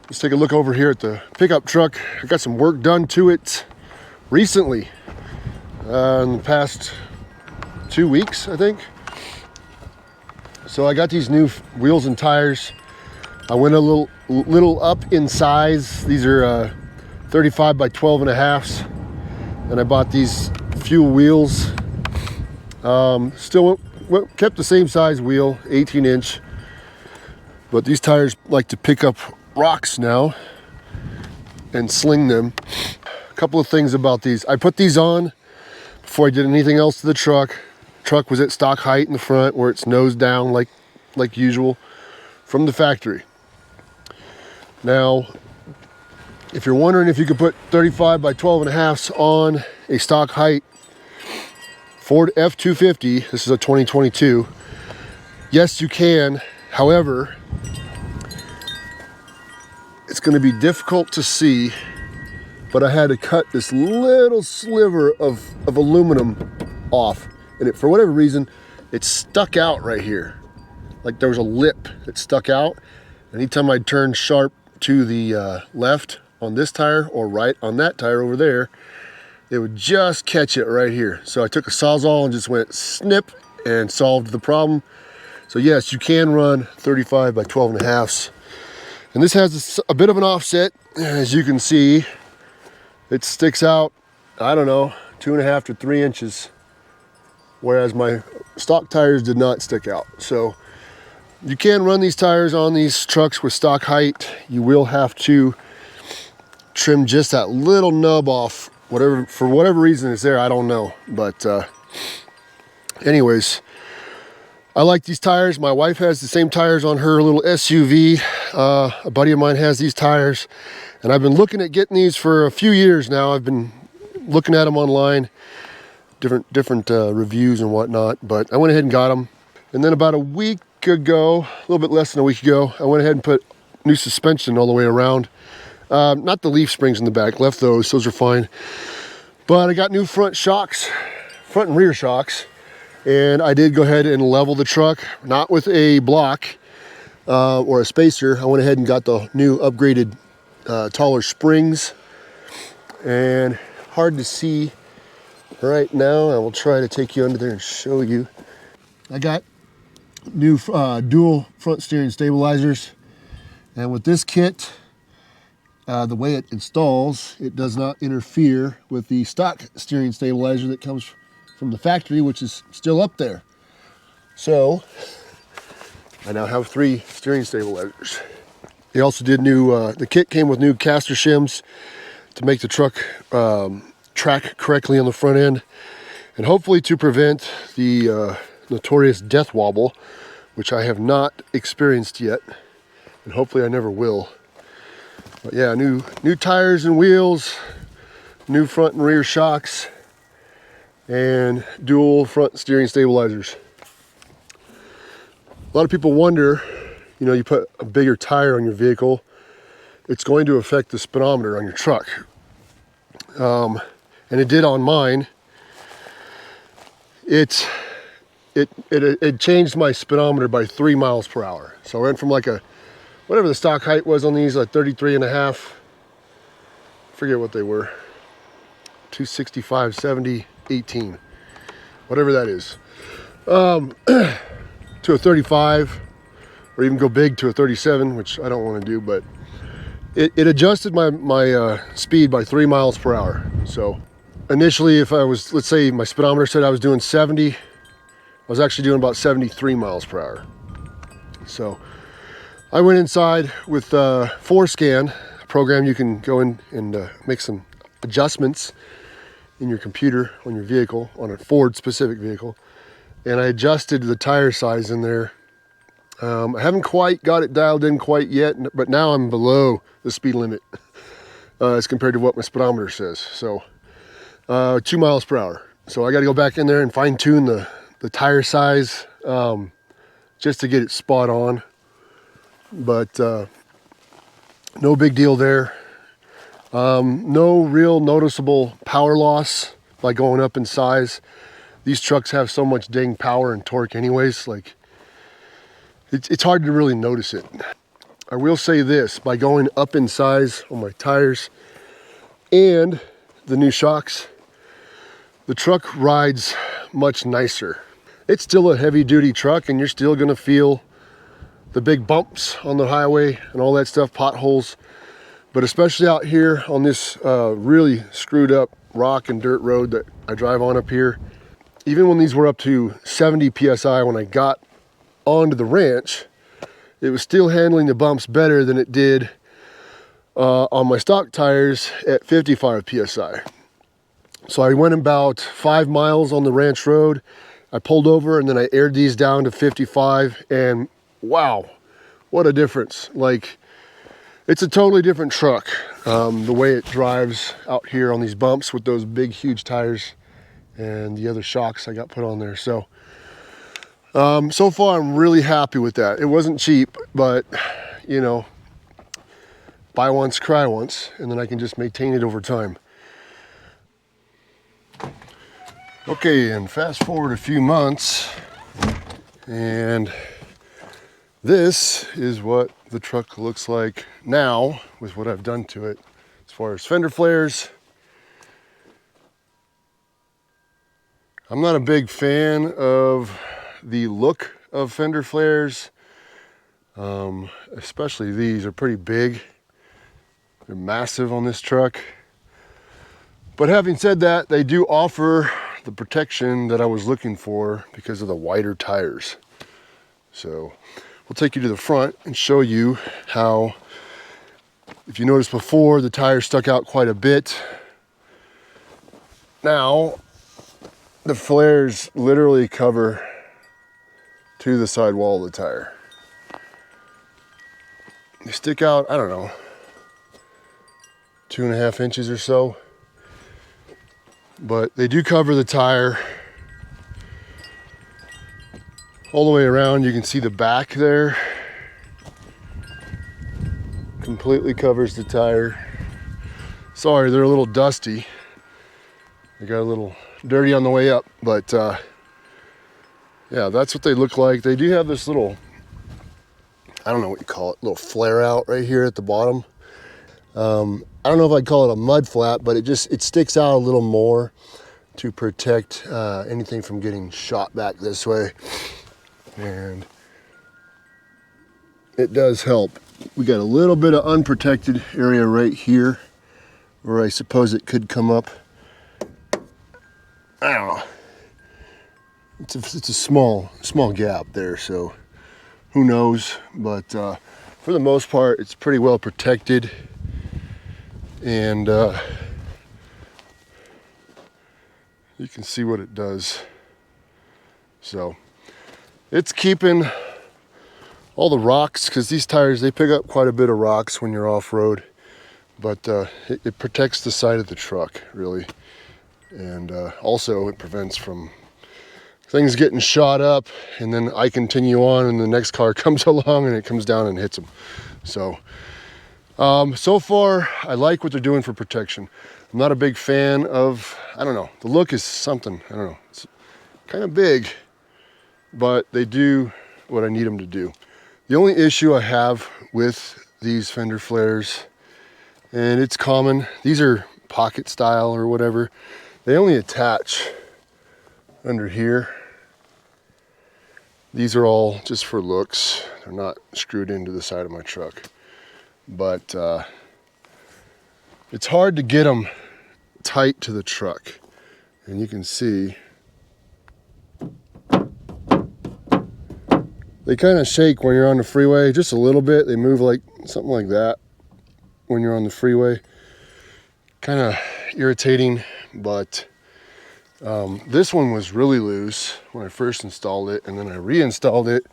Let's take a look over here at the pickup truck. I got some work done to it recently, in the past 2 weeks, I think. So I got these new wheels and tires. I went a little up in size. These are 35 by 12 and a halves. And I bought these fuel wheels. Still kept the same size wheel, 18 inch. But these tires like to pick up rocks now and sling them. A couple of things about these. I put these on before I did anything else to the truck. Truck was at stock height in the front where it's nose down like usual from the factory. Now, if you're wondering if you could put 35 by 12 and a halves on a stock height Ford F-250, this is a 2022, yes, you can. However, it's going to be difficult to see, but I had to cut this little sliver of aluminum off, and for whatever reason, it stuck out right here. Like there was a lip that stuck out. Anytime I'd turn sharp to the left on this tire or right on that tire over there, it would just catch it right here. So I took a Sawzall and just went snip and solved the problem. So yes, you can run 35 by 12 and a halves. And this has a bit of an offset. As you can see, it sticks out, I don't know, 2.5 to 3 inches. Whereas my stock tires did not stick out. So you can run these tires on these trucks with stock height. You will have to trim just that little nub off, for whatever reason it's there, I don't know. But anyways, I like these tires. My wife has the same tires on her little SUV. A buddy of mine has these tires, and I've been looking at getting these for a few years now. I've been looking at them online, different reviews and whatnot, but I went ahead and got them. And then about a week ago, a little bit less than a week ago, I went ahead and put new suspension all the way around. Not the leaf springs in the back, left those are fine. But I got new front shocks, front and rear shocks. And I did go ahead and level the truck, not with a block or a spacer. I went ahead and got the new upgraded taller springs. And hard to see right now. I will try to take you under there and show you. I got new dual front steering stabilizers. And with this kit, the way it installs, it does not interfere with the stock steering stabilizer that comes from the factory, which is still up there. So I now have 3 steering stabilizers. They also did new, the kit came with new caster shims to make the truck track correctly on the front end, and hopefully to prevent the notorious death wobble, which I have not experienced yet, and hopefully I never will. But yeah, new tires and wheels, new front and rear shocks, and dual front steering stabilizers. A lot of people wonder, you know, you put a bigger tire on your vehicle, it's going to affect the speedometer on your truck. And it did on mine. It changed my speedometer by 3 miles per hour. So I went from like whatever the stock height was on these, like 33 and a half, forget what they were, 265, 70, 18, whatever that is, to a 35, or even go big to a 37, which I don't want to do, but it adjusted my speed by 3 miles per hour. So initially, if I was, let's say my speedometer said I was doing 70, I was actually doing about 73 miles per hour. So I went inside with 4scan, program you can go in and make some adjustments in your computer on your vehicle, on a Ford specific vehicle. And I adjusted the tire size in there. I haven't quite got it dialed in quite yet, but now I'm below the speed limit as compared to what my speedometer says. So 2 miles per hour. So I got to go back in there and fine tune the tire size just to get it spot on. But no big deal there. No real noticeable power loss by going up in size. These trucks have so much dang power and torque anyways, like it's hard to really notice it. I will say this, by going up in size on my tires and the new shocks, the truck rides much nicer. It's still a heavy duty truck and you're still gonna feel the big bumps on the highway and all that stuff, potholes. But especially out here on this really screwed up rock and dirt road that I drive on up here, even when these were up to 70 PSI when I got onto the ranch, it was still handling the bumps better than it did on my stock tires at 55 PSI. So I went about 5 miles on the ranch road. I pulled over and then I aired these down to 55 and wow, what a difference. Like, it's a totally different truck. The way it drives out here on these bumps with those big, huge tires and the other shocks I got put on there. So, so far I'm really happy with that. It wasn't cheap, but you know, buy once, cry once, and then I can just maintain it over time. Okay, and fast forward a few months, and this is what the truck looks like now with what I've done to it. As far as fender flares, I'm not a big fan of the look of fender flares. Especially these are pretty big. They're massive on this truck. But having said that, they do offer the protection that I was looking for because of the wider tires. So we'll take you to the front and show you how, if you noticed before, the tires stuck out quite a bit. Now, the flares literally cover to the sidewall of the tire. They stick out, I don't know, 2.5 inches or so. But they do cover the tire all the way around. You can see the back there completely covers the tire. Sorry, they're a little dusty. They got a little dirty on the way up, but yeah, that's what they look like. They do have this little, I don't know what you call it, little flare out right here at the bottom. I don't know if I'd call it a mud flap, but it sticks out a little more to protect anything from getting shot back this way. And it does help. We got a little bit of unprotected area right here where I suppose it could come up. I don't know. It's a small gap there, so who knows? But for the most part, it's pretty well protected. And you can see what it does. So it's keeping all the rocks, because these tires, they pick up quite a bit of rocks when you're off-road, but it protects the side of the truck, really. And also it prevents from things getting shot up, and then I continue on and the next car comes along and it comes down and hits them. So so far I like what they're doing for protection. I'm not a big fan of, I don't know, the look is something, I don't know, it's kind of big, but they do what I need them to do. The only issue I have with these fender flares, and it's common, these are pocket style or whatever, they only attach under here. These are all just for looks. They're not screwed into the side of my truck. But it's hard to get them tight to the truck. And you can see they kind of shake when you're on the freeway, just a little bit. They move like something like that. when you're on the freeway. Kind of irritating, but this one was really loose when I first installed it, and then I reinstalled it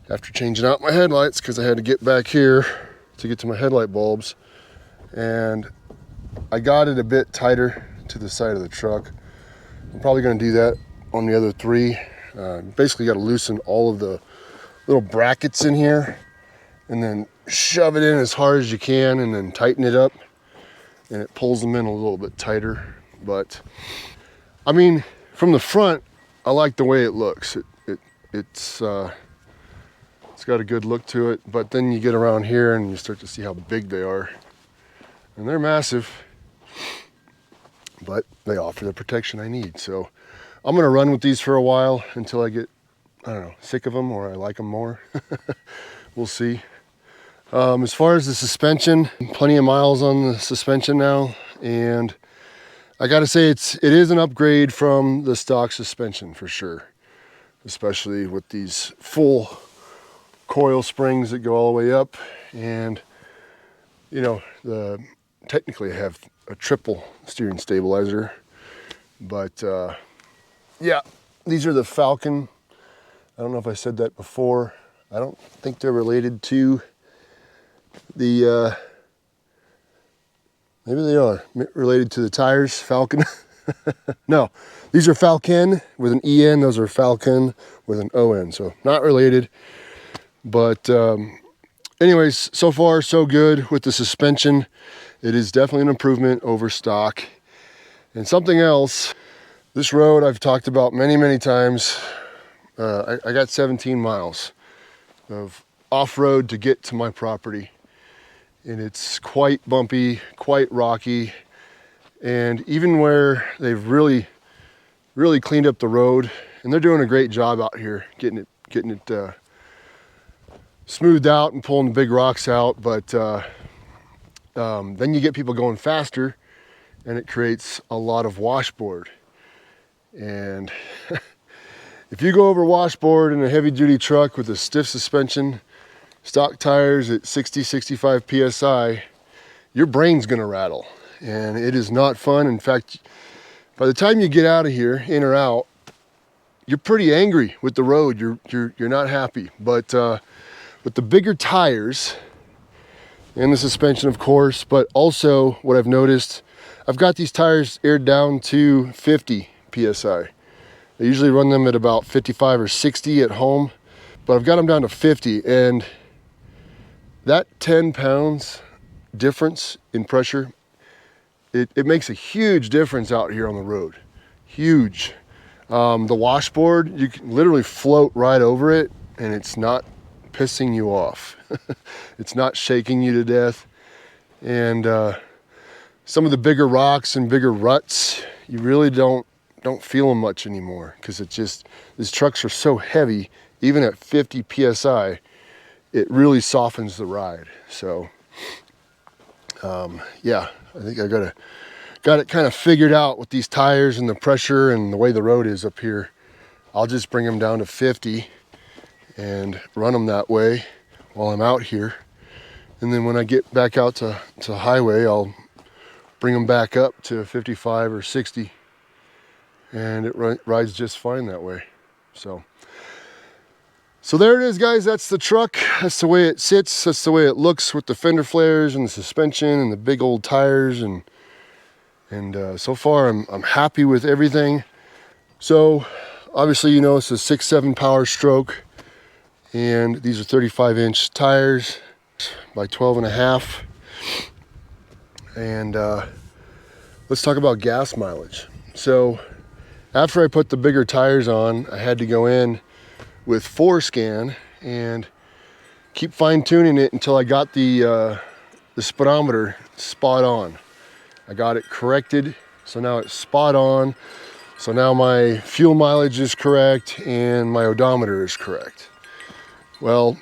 after changing out my headlights because I had to get back here to get to my headlight bulbs, and I got it a bit tighter to the side of the truck. I'm probably going to do that on the other three. Basically got to loosen all of the little brackets in here and then shove it in as hard as you can and then tighten it up, and it pulls them in a little bit tighter. But I mean, from the front, I like the way it looks. It's got a good look to it, but then you get around here and you start to see how big they are, and they're massive, but they offer the protection I need. So I'm gonna run with these for a while until I get, I don't know, sick of them or I like them more. We'll see. As far as the suspension, plenty of miles on the suspension now, and I gotta say it is an upgrade from the stock suspension for sure, especially with these full coil springs that go all the way up. And you know, technically I have a triple steering stabilizer, but yeah, these are the Falcon. I don't know if I said that before. I don't think they're related to the maybe they are related to the tires, Falcon. No, these are Falcon with an EN. Those are Falcon with an ON, so not related. But anyways, so far so good with the suspension. It is definitely an improvement over stock. And something else, this road I've talked about many times. I got 17 miles of off-road to get to my property, and it's quite bumpy, quite rocky. And even where they've really cleaned up the road, and they're doing a great job out here getting it smoothed out and pulling the big rocks out, but then you get people going faster and it creates a lot of washboard. And if you go over washboard in a heavy duty truck with a stiff suspension, stock tires at 60-65 psi, your brain's gonna rattle, and it is not fun. In fact, by the time you get out of here, in or out, you're pretty angry with the road. You're not happy. But with the bigger tires and the suspension, of course, but also what I've noticed, I've got these tires aired down to 50 psi. I usually run them at about 55 or 60 at home, but I've got them down to 50, and that 10 pounds difference in pressure, it makes a huge difference out here on the road. Huge. The washboard, you can literally float right over it, and it's not pissing you off. It's not shaking you to death. And some of the bigger rocks and bigger ruts, you really don't feel them much anymore, because it just, these trucks are so heavy. Even at 50 psi, it really softens the ride. So yeah, I think I got it kind of figured out with these tires and the pressure and the way the road is up here. I'll just bring them down to 50 and run them that way while I'm out here. And then when I get back out to highway, I'll bring them back up to 55 or 60. And it rides just fine that way. So there it is, guys. That's the truck. That's the way it sits. That's the way it looks with the fender flares and the suspension and the big old tires. And so far I'm happy with everything. So obviously, you know, it's a 6.7 power stroke, and these are 35-inch tires by 12.5. And let's talk about gas mileage. So after I put the bigger tires on, I had to go in with ForeScan and keep fine-tuning it until I got the speedometer spot on. I got it corrected, so now it's spot on. So now my fuel mileage is correct and my odometer is correct. Well,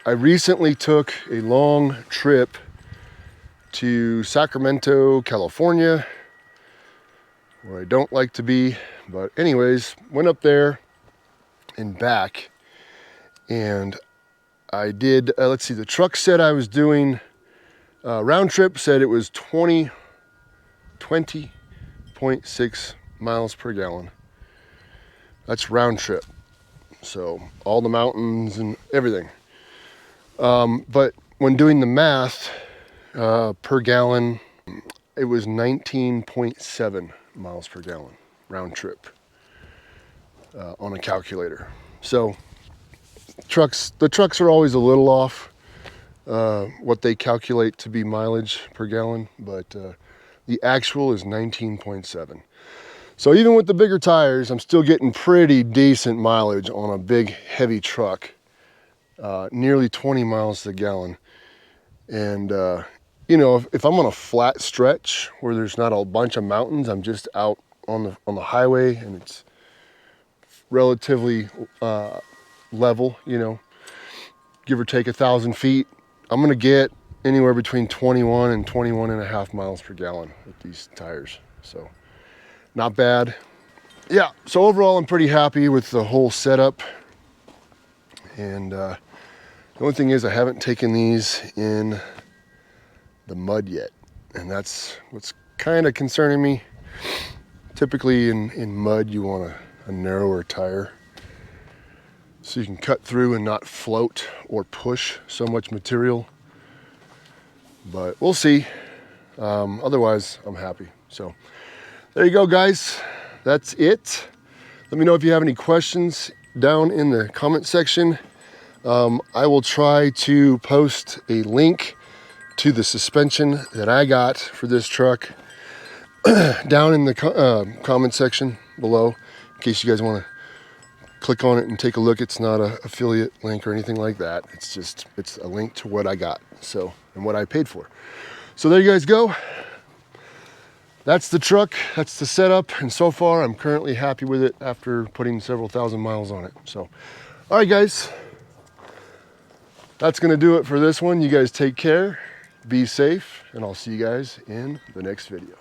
I recently took a long trip to Sacramento, California, where I don't like to be, but anyways, went up there and back, and I did, let's see, the truck said I was doing Round trip said it was 20.6 miles per gallon. That's round trip. So all the mountains and everything. But when doing the math per gallon, it was 19.7 miles per gallon round trip on a calculator. So the trucks are always a little off what they calculate to be mileage per gallon, but the actual is 19.7. So even with the bigger tires, I'm still getting pretty decent mileage on a big heavy truck, nearly 20 miles to the gallon. And you know, if I'm on a flat stretch where there's not a bunch of mountains, I'm just out on the highway and it's relatively level, you know, give or take 1,000 feet, I'm gonna get anywhere between 21 and 21.5 miles per gallon with these tires. So not bad. Yeah, so overall I'm pretty happy with the whole setup. And the only thing is I haven't taken these in the mud yet, and that's what's kind of concerning me. Typically in mud you want a narrower tire so you can cut through and not float or push so much material, but we'll see. Otherwise I'm happy. So there you go, guys, that's it. Let me know if you have any questions down in the comment section. I will try to post a link to the suspension that I got for this truck down in the comment section below, in case you guys want to click on it and take a look. It's not an affiliate link or anything like that. It's a link to what I got, so, and what I paid for. So there you guys go. That's the truck, that's the setup, and so far I'm currently happy with it after putting several thousand miles on it. So, all right, guys, that's gonna do it for this one. You guys take care, be safe, and I'll see you guys in the next video.